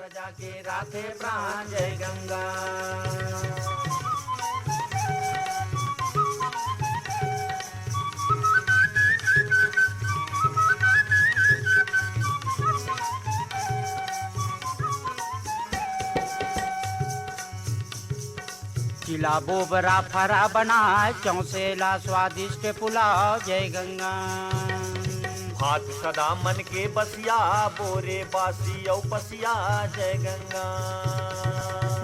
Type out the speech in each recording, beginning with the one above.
प्रजा के राखे प्राण जय गंगा। चिला बोबरा फरा बनाए चौसेला स्वादिष्ट पुलाव जय गंगा। भात सदा मन के बसिया बोरे बासी औ पसिया जय गंगा।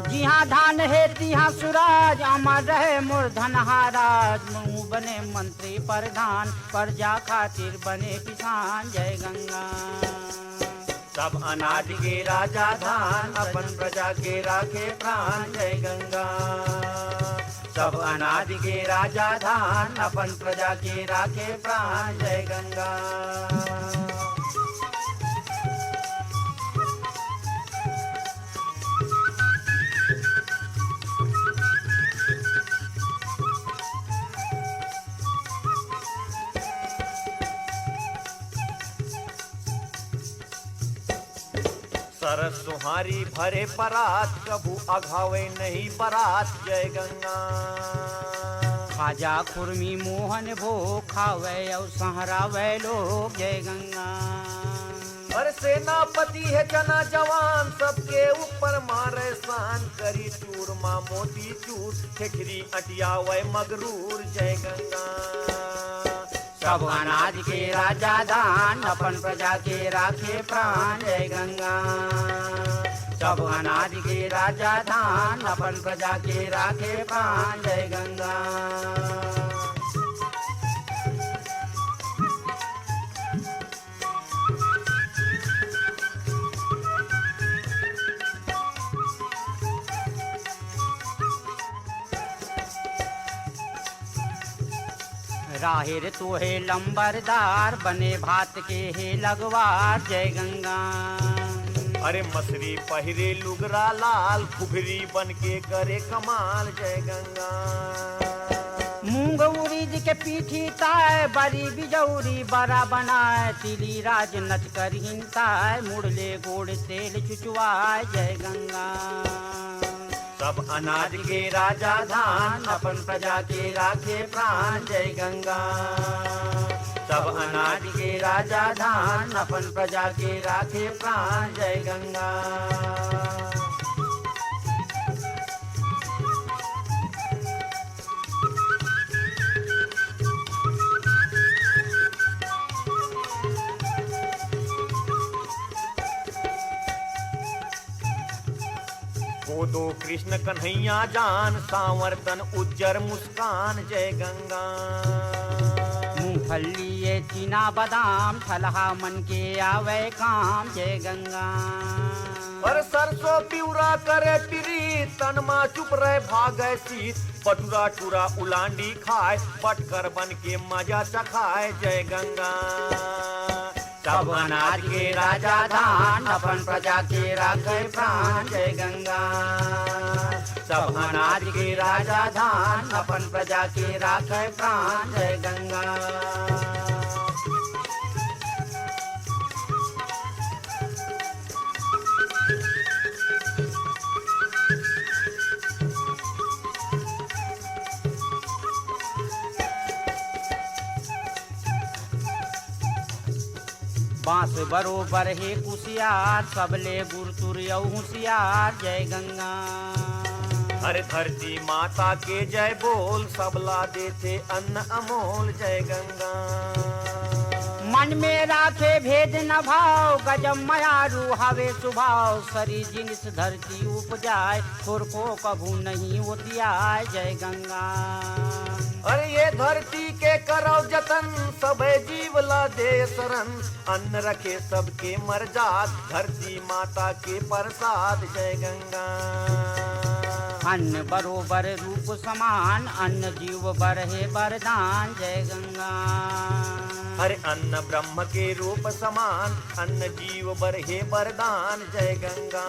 जिहाँ धान है तिहाँ सुराज अमर रहे मूर्धन हाराज। मुँह बने मंत्री प्रधान प्रजा खातिर बने किसान जय गंगा। सब अनाज के राजा धान अपन प्रजा के राखे प्राण जय गंगा। सब अनाज के राजा धान अपन प्रजा के राखे प्राण जय गंगा। सरस सुहारी भरे परात कभू अघावे नहीं बरात जय गंगा। खाजा खुरमी मोहन भोग खावे और सहरावे लोग जय गंगा। अरे सेनापति है जना जवान सबके ऊपर मारे शान। करी चूरमा मोती चूर ठेकरी अटिया वै मगरूर जय गंगा। सब अनाज के राजा दान अपन प्रजा के राखे प्राण जय गंगा। सब अनाज के राजा धान अपन प्रजा के राखे प्राण जय गंगा। राहिर तो है लंबरदार बने भात के है लगवार जय गंगा। अरे मसरी पहिरे लुगरा लाल खुबरी बन के करे कमाल जय गंगा। मूंग उड़ीद के पीठी ताय बड़ी बिजौरी बड़ा बनाए। तिली राज नच कर हिंताय मुड़ले गोड़ तेल चुचवाए जय गंगा। सब अनाज के राजा धान अपन प्रजा के राखे प्राण जय गंगा। सब अनाज के राजा धान अपन प्रजा के राखे प्राण जय गंगा। दो कृष्ण कन्हैया जान सांवरतन उज्जर मुस्कान जय गंगा। मूंगफली ये चीना बादाम फलहा मन के आवे काम जय गंगा। पर सरसों पिउरा करे पिरी तनमा चुप रहे भागे शीत। पटुरा टूरा उलांडी खाए पटकर बन के मजा चखाए जय गंगा। सब अनाज के राजा धान अपन प्रजा के राखे प्राण जय गंगा। सब अनाज के राजा धान अपन प्रजा के राखे प्राण जय गंगा। बांस बरोबर है कुशियार सबले गुरतुर होशियार जय गंगा। हर धरती माता के जय बोल सबला देते अन्न अमोल जय गंगा। मन में राखे भेद न भाव गजब मयारू हवे सुभाव। सरी जिनिस धरती उपजाए थोर को कभू नहीं होतियाय जय गंगा। अरे ये धरती के करो जतन सबे जीव ला दे शरण। अन्न रखे सबके मर जात धरती माता के प्रसाद जय गंगा। अन्न बरोबर रूप समान अन्न जीव बरहे वरदान जय गंगा। अरे अन्न ब्रह्म के रूप समान अन्न जीव बरहे वरदान जय गंगा।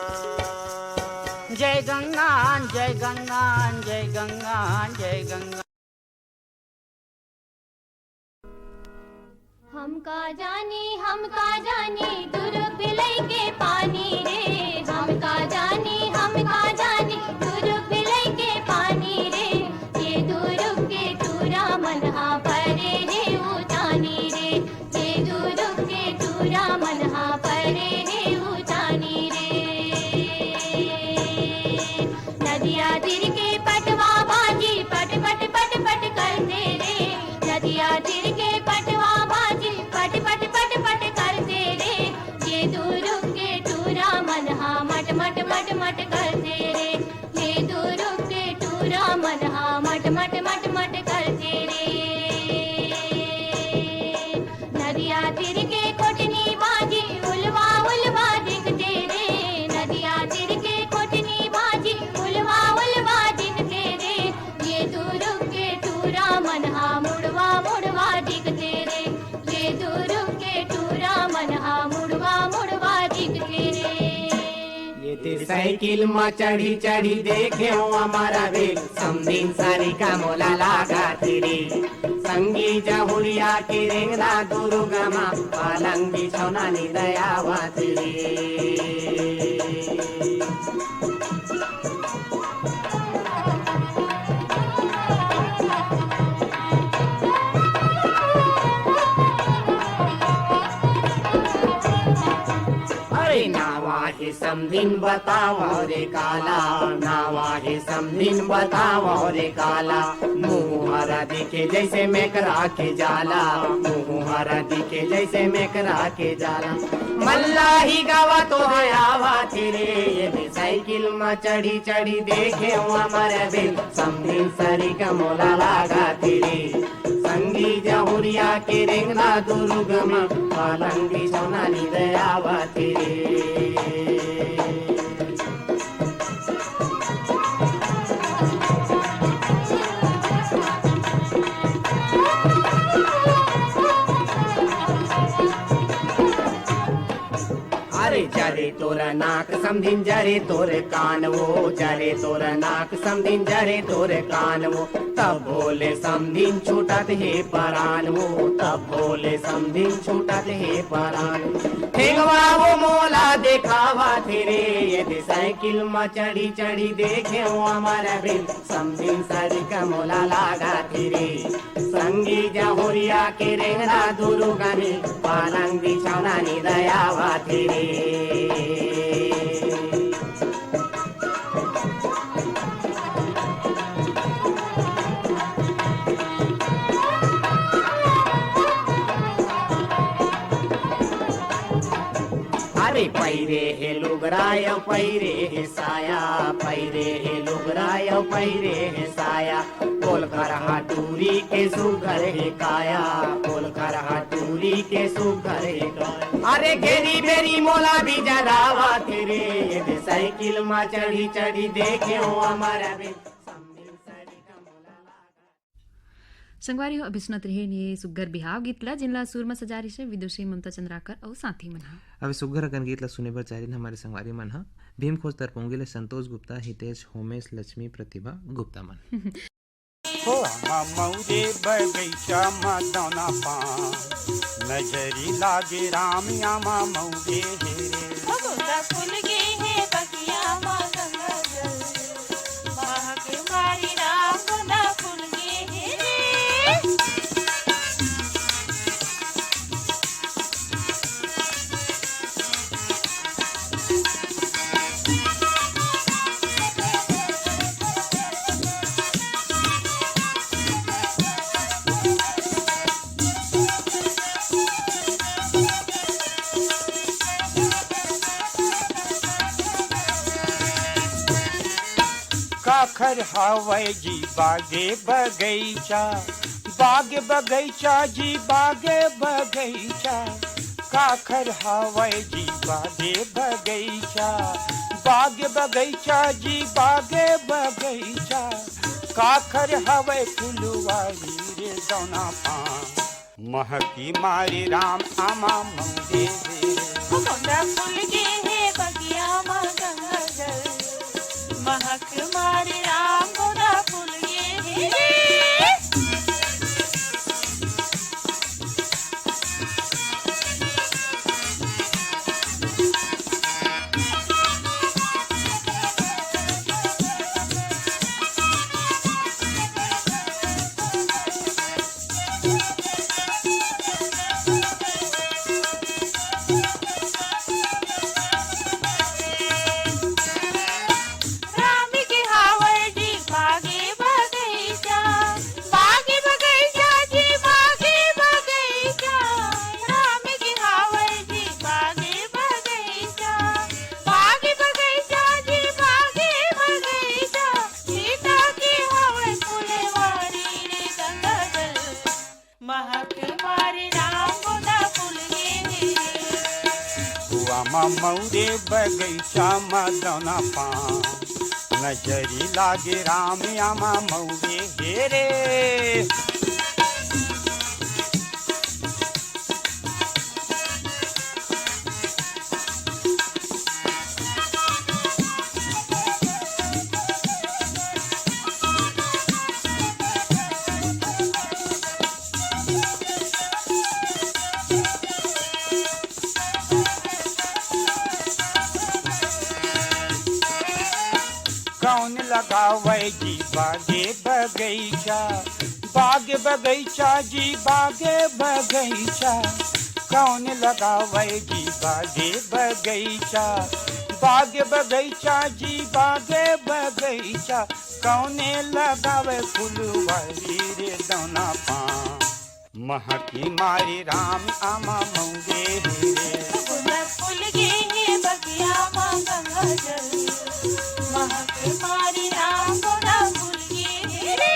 जय गंगा जय गंगा जय गंगा जय गंगा। हम का जानी दूर बिलई के पानी रे। हम का मट मट करते रे, ये दो रुख के टूरा मन हा मट मट मट मट करते रे। नदिया तीर के कोटनी बाजी उलवा उलवा दिखते रे, नदिया तीर के कोटनी बाजी उलवा उलवा दिखते रे, ये दो रुख के टूरा मन हा मुड़वा मुड़वा दिखते रे, ये दो रुख के टूरा मन हा मुड़वा मुड़वा दिखते रे। ये ते साइकिल में चढ़ी चढ़ी देखे हो हमारा बेल, समदीन सारी का मोला लागा तेरे, संगी जहुरिया के रेंगना दुर्गमा, पालंग बिछौना नी दयावा तेरे। अरे नावा है समदिन बताओ रे काला, नावा है समदिन बताओ रे काला, मुहरा दिखे जैसे मेकरा के जाला, मुहरा दिखे जैसे मेकरा के जाला, मल्लाही गावा तो आवा तेरे, ये साइकिल में चढ़ी चढ़ी देखे हमारे बिल, समदिन सरी का मोला लागा तेरे, संगी जहुरिया के रेंगना दुर्गमा, पालंग बिछौना नी दयावा तेरे। अरे जरे तोरा नाक समदिन जरे तोरे कान वो, जरे तोरा नाक समदिन जरे तोरे कान वो, तब बोले समदिन छूटत हे परान वो, तब बोले समदिन छूटत हे परान। ठेंगवा वो मोला देखावा तेरे, ये साइकिल में चढ़ी चढ़ी देखे हो हमारा बिल, समदिन सारी का मोला लागा तेरे, संगी जहुरिया के रेंगना दुर्गमी, पालंग बिछौना नी दयावा तेरे। अरे पैरे हे लुगराय पैरे हे साया, पैरे हे लुगराय पैरे हे साया, बोल कर टूरी के सुघर हे काया, बोल कर टूरी के सुघर हे काया। अरे घेरी बेरी मोला भी जरावा तेरे, ये साइकिल में चढ़ी चढ़ी देखे हो हमारा भी। संगवारी हो अभिसुनत रहे ने सुग्गर बिहाव गीतला जिनला सुर में सजारी से विदुषी ममता चंद्राकर और साथी मन हा। अब सुग्गर अगन गीतला सुने बर चारिन हमारे संगवारी मन हा, भीम खोज तरपोंगिले संतोष गुप्ता, हितेश होमेश, लक्ष्मी, प्रतिभा गुप्ता मन। हो मौरे बगैचा मदना पान, नजरी लागे राम यामा मौरे हेरे, भगोदा फूल गे है बगिया मां गंगा जल, महक मारी राम गोदा फूल गे है रे। काखर हवै जी बागे बगैचा, बागे बगैचा जी बागे बगैचा, काखर हवै जी बागे बगैचा, बागे बगैचा जी बागे बगैचा, काखर हवै फुलवारी रे दौना पान, महकी मारी राम आमा मौरे रे, भगोदा फूल गे है बगिया मां गंगा जल, महक मारी राम गोदा फूल गे है रे। राम के हाव आमा मौरे बगैचा मदना पान नजरी लागे राम आमा मौरे हेरे कौन लगावे जी बागे बगैचा बागे बगैचा जी बागे बगैचा कौन लगावे जी बागे बगैचा बागे बगैचा जी बागे बगैचा कौने लगावे फुलवारी रे दौना पान महकी मारे राम आमा मौगे रे फूल गे हे बगिया मां गंगा जल महक मारी राम गोरा फूल गे रे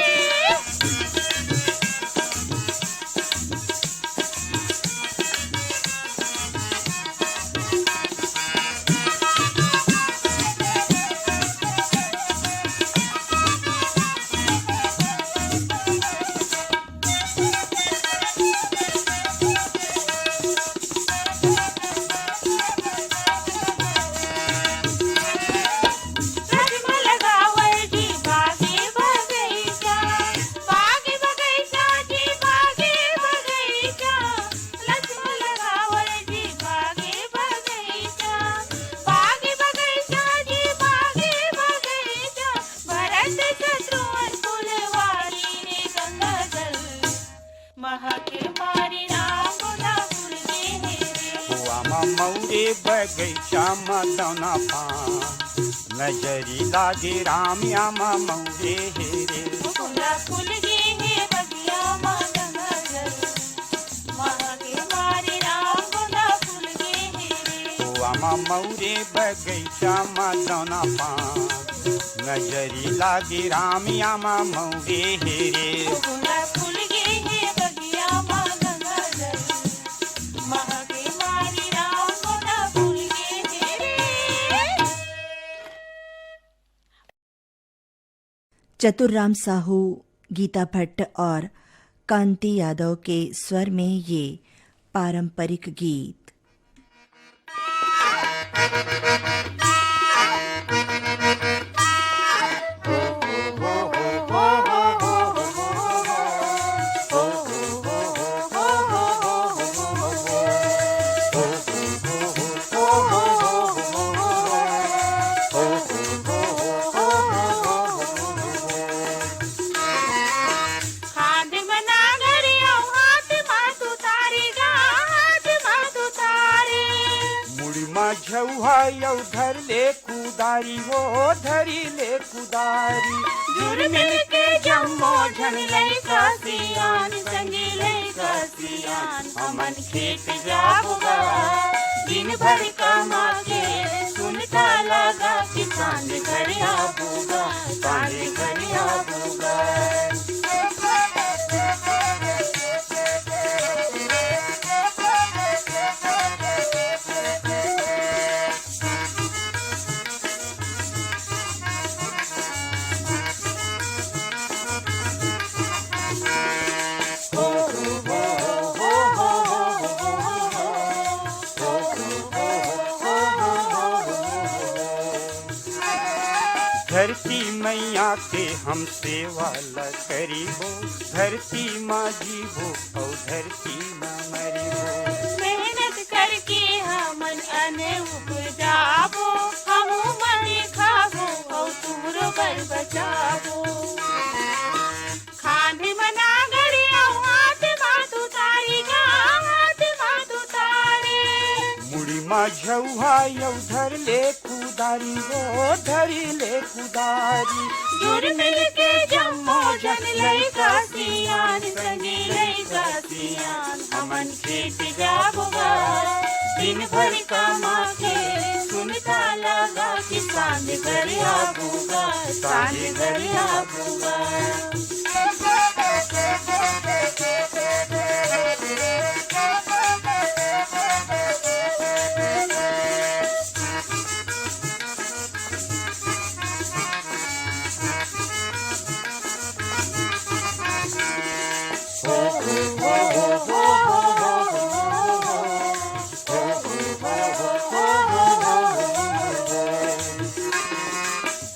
मौरे बगैचा मदना पान नजरी लागे राम आमा मौरे हेरे फूल गे हे बगिया मां गंगा जल महके मारी राम गोरा फूल गे हे रे आमा मौरे बगैचा मदना पान नजरी लागे राम आमा मौरे हेरे फूल गे हे बगिया मां गंगा जल महके मारी राम गोरा फूल गे हे रे चतुर्राम साहू, गीता भट्ट और कांति यादव के स्वर में ये पारंपरिक गीत। झौहा धर ले कुदारी हो धरी ले कुदारी जुर मिल के जम्मो झन लैका सियान संगी लैका सियान अमन खेत जाबुगा दिन भर कमा के सुनता लगा कि सांझ घर आबूगा सांझ घर आबूगा धरती मैया के हम सेवा ल करीबो धरती माँ जीवो और धरती माँ मरीबो मेहनत करके हमन अने उपजाबो हम मन खाबो और तुमरो बर बचाबो खांधे मना गड़िया हाथ मातु तारी गा हाथ मातु तारे मुड़ी माँ झौहा धर ले कुदारी हो धरी ले कुदारी जुर मिल के जम्मो जन लैका सियान संगी लैका सियान हमन खेत जाबुगा दिन भर कमा के सुनता लगा कि सांझ घर आबूगा सांझ घर आबूगा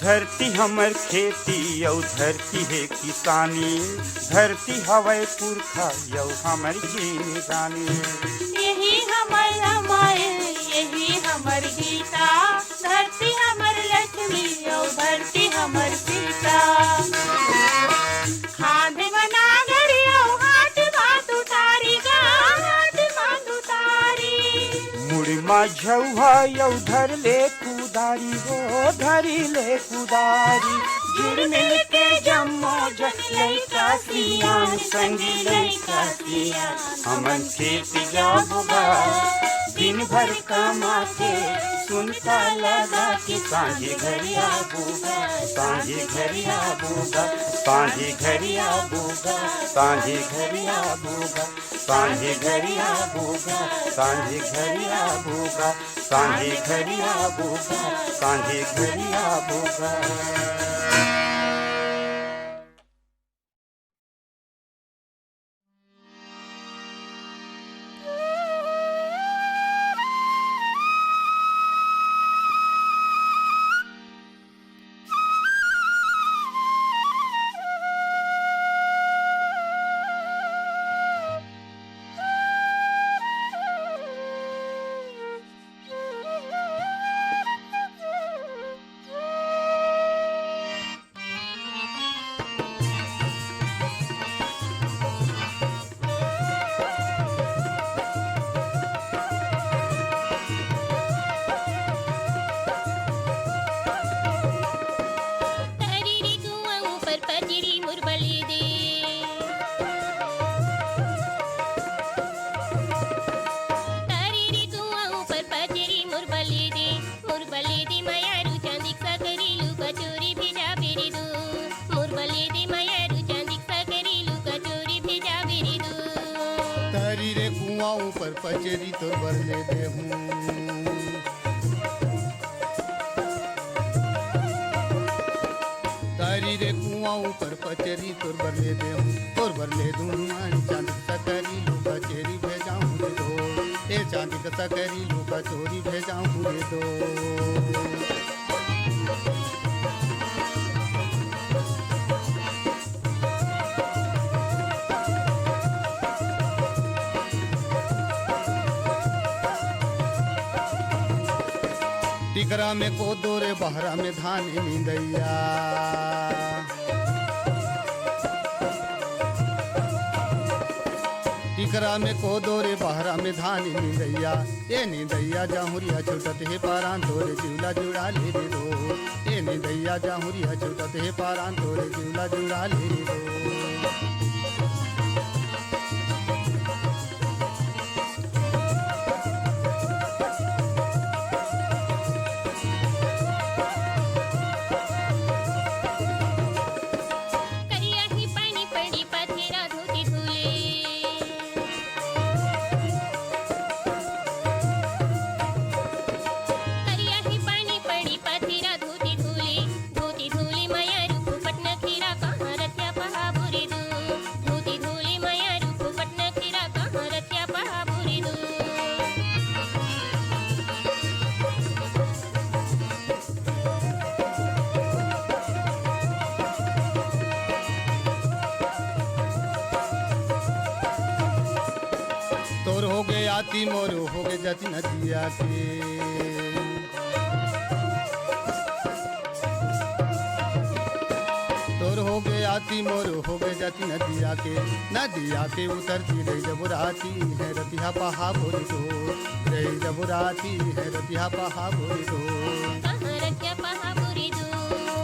धरती हमर खेती औ धरती है किसानी, धरती हवै पुरखा यौ हमर जिंदगानी। यही हमर रामायण, यही हमर गीता, धरती हमर लक्ष्मी औ धरती हमर सीता। खाद बना घड़ी औ हाथ बात उतारी गा, हाथ बात उतारी। मुड़मा झौहा यौ धर ले कुदारी हो, धरी ले कुदारी। जुड़ मिल के जम्मो जन लइका सियान, संगी लइका सियान हमन खेतिया बुगा। दिन भर कमा के सुनता लगा कि सांझे घरिया बुगा, सांझे घरिया बुगा, सांझे घरिया बुगा, सांझे घरिया बुगा, सांझे घरिया बुगा, सांझे घरिया बुगा, सांझे घरिया बुगा, सांझे घरिया बुगा। ऊपर पचेरी तो भर ले दे हूँ। तारी रे कुआं ऊपर पचेरी तो भर ले दे हूँ, और भर ले दूँ चांदी सकरी लूका चेरी भेजाऊँ रे दो, ए चांदी का सकरी लूका चोरी भेजाऊँ रे दो। टिकरा में कोदो रे बहरा में धान नींदैया, टिकरा में कोदो रे बहरा में धान नींदैया। ए नींदैया जाहुरिया छुटत है पारान तोरे जिवला जुड़ा ले रे दो, ए नींदैया जाहुरिया छुटत है पारान तोरे जिवला जुड़ा ले रे दो। आती मोर हो गए जाती नदिया के, तोर हो गए आती मोर हो गए जाती नदिया के उतरती रही जब राती है रतिहा पहा बोरी दो, रही जब राती है रतिहा पहा बोरी दो,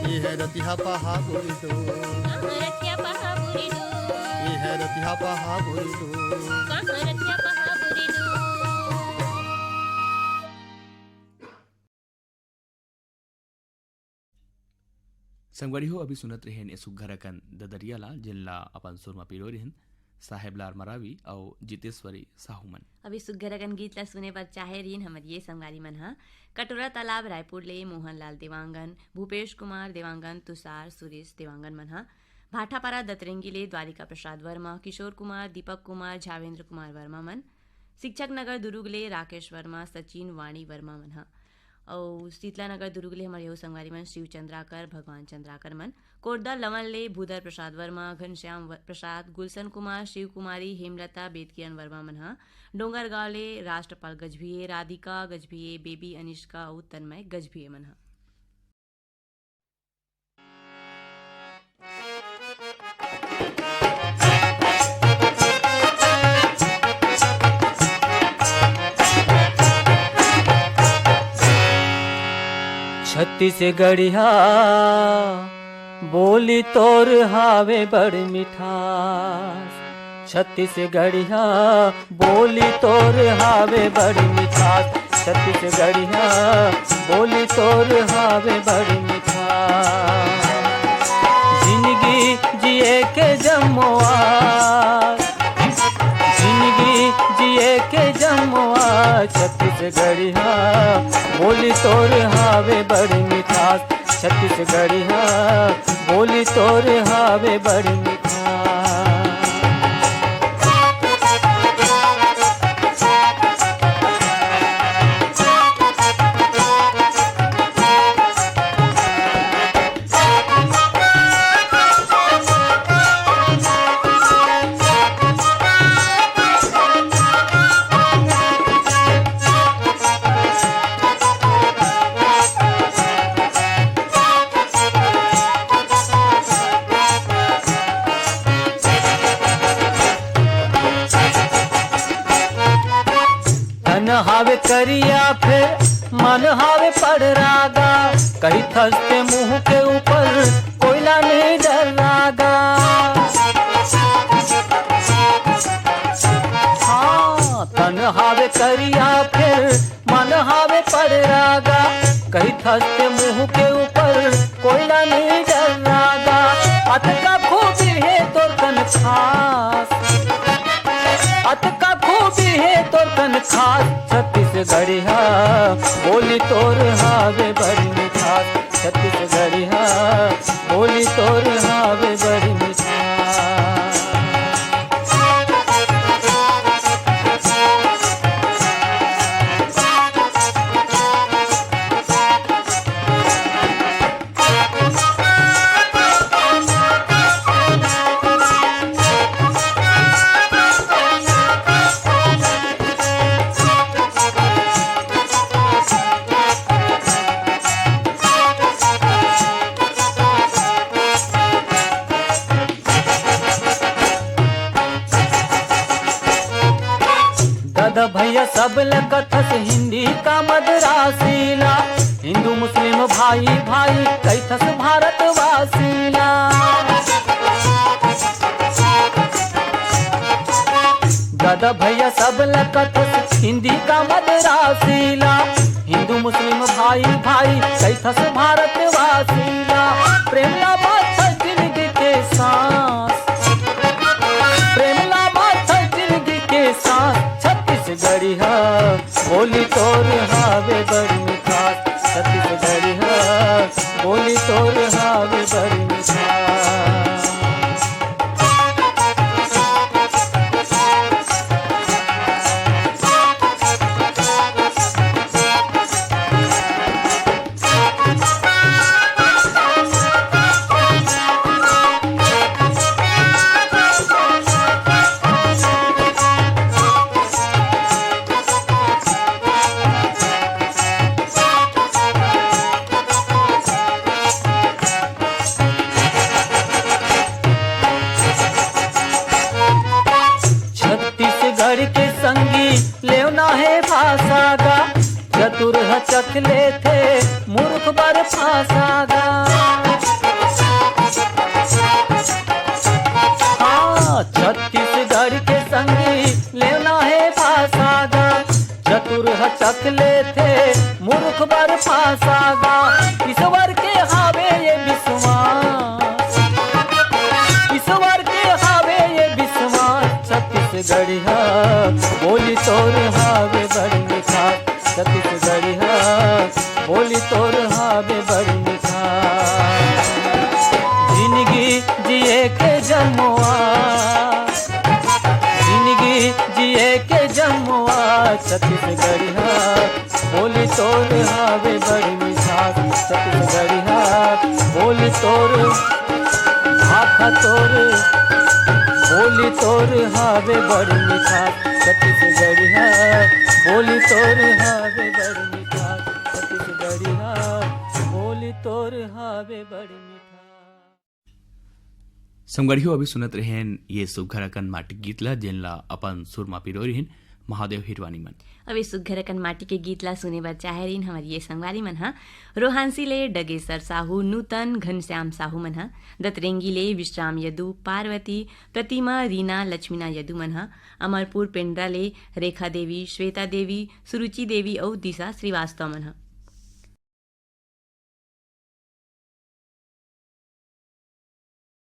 ये है रतिहा पहा बोरी दो, ये है रतिहा पहा बोरी दो। संगवारी हो अभी सुनत रहे ने सुघर अकन ददरियाला जिनला अपन सुरमा पिरो रहन साहेबलाल मरावी और जितेश्वरी साहुमन। अभी सुघर अकन गीत ला सुने पर चाहे रीन हमर ये संगवारी मन हा कटोरा तालाब रायपुर ले मोहनलाल देवांगन, भूपेश कुमार देवांगन, तुषार सुरेश देवांगन मन हा भाटापारा दतरेंगी ले द्वारिका प्रसाद वर्मा, किशोर कुमार, दीपक कुमार, झावेंद्र कुमार वर्मा मन, शिक्षक नगर दुरुग ले राकेश वर्मा, सचिन वाणी वर्मा मन हा और शीतला नगर दुर्ग ले हमारे हो संगवारी मन शिव चंद्राकर भगवान चंद्राकर मन कोटदा लवन ले भूधर प्रसाद वर्मा घनश्याम प्रसाद गुलशन कुमार शिव कुमारी हेमलता बेदकिरण वर्मा मन हा डोंगरगांव ले राष्ट्रपाल गजभिये राधिका गजभिये बेबी अनिष्का और तन्मय गजभिये मन हा। छत्तीसगढ़िया बोली तोर हावे बड़ मिठास, छत्तीसगढ़िया बोली तोर हावे बड़ मिठास, छत्तीसगढ़िया बोली तोर हावे बड़ मिठास। जिंदगी जिए के जमोआर, जिंदगी जिए के जमोआर, छत्तीसगढ़िया बोली तोर हावे बड़ मिठास, छत्तीसगढ़िया बोली तोर हावे बड़ मिठास। हावे करिया फिर मन हावे पड़ रागा, कहीं थसते मुंह के ऊपर कोयला नहीं डर रागा। हाँ तन हावे करिया फिर मन हावे पड़ रागा, कहीं थसते मुंह के ऊपर कोयला नहीं डर रागा। अतका खूबी है तो कन खास, अतका खूबी है तो कन खास, छत्तीसगढ़िया बोली तोर हावे बड़ मिठास, छत्तीसगढ़िया बोली तोर हावे बड़ मिठास। भैया सब कथस हिंदी का मदरासीला, हिंदू मुस्लिम भाई भाई कैथस भारतवासीला। दादा भैया सब कथस हिंदी का मदरासीला, हिंदू मुस्लिम भाई भाई कैथस भारतवासीला। प्रेमला बात है जिंदगी के सांस, प्रेमला बात है जिंदगी के सांस, छत्तीसगढ़िया बोली तोर हावे बड़ मिठास, छत्तीसगढ़िया बोली तोर हावे बड़ मिठास। चतुर चखले थे मूर्ख बर फासागा। हाँ छत्तीसगढ़ के संगी लेना है फासागा, चतुर चखले थे मूर्ख बर फासागा। ईश्वर के हावे ये विश्वास, ईश्वर के हावे ये विश्वास, छत्तीसगढ़िया बोली तोर हावे बड़ मिठास, छत्तीसगढ़िया बोली तोर हावे बड़ मिठास। जिंदगी जिए के जमुआ, जिंदगी जिए के जमुआ, छत्तीसगढ़िया बोली तोर हावे बड़ी मिठास छत्तीसगढ़िया बोली तोर भाखा तोर बोली तोर हावे बड़ी मिठास छत्तीसगढ़िया बोली तोर हावे बड़ी मिठास छत्तीसगढ़िया बोली तोर हावे बड़ी मिठास। संगढ़ियो अभी सुनत रहेन ये सुघर अकन माटी गीतला जेनला अपन सुरमा पिरोरी हिन महादेव हिरवानी मन। अभी सुघर अकन माटी के गीतला सुने बर चाहे रिन हमारी ये संगवारी मन हा रोहांसी ले डगेसर साहू नूतन घनश्याम साहू मन हा दतरेंगी ले विश्राम यदु पार्वती प्रतिमा रीना लक्ष्मीना यदु मन हा अमरपुर पेंड्रा ले रेखा देवी श्वेता देवी सुरुचि देवी और दिशा श्रीवास्तव मन हा।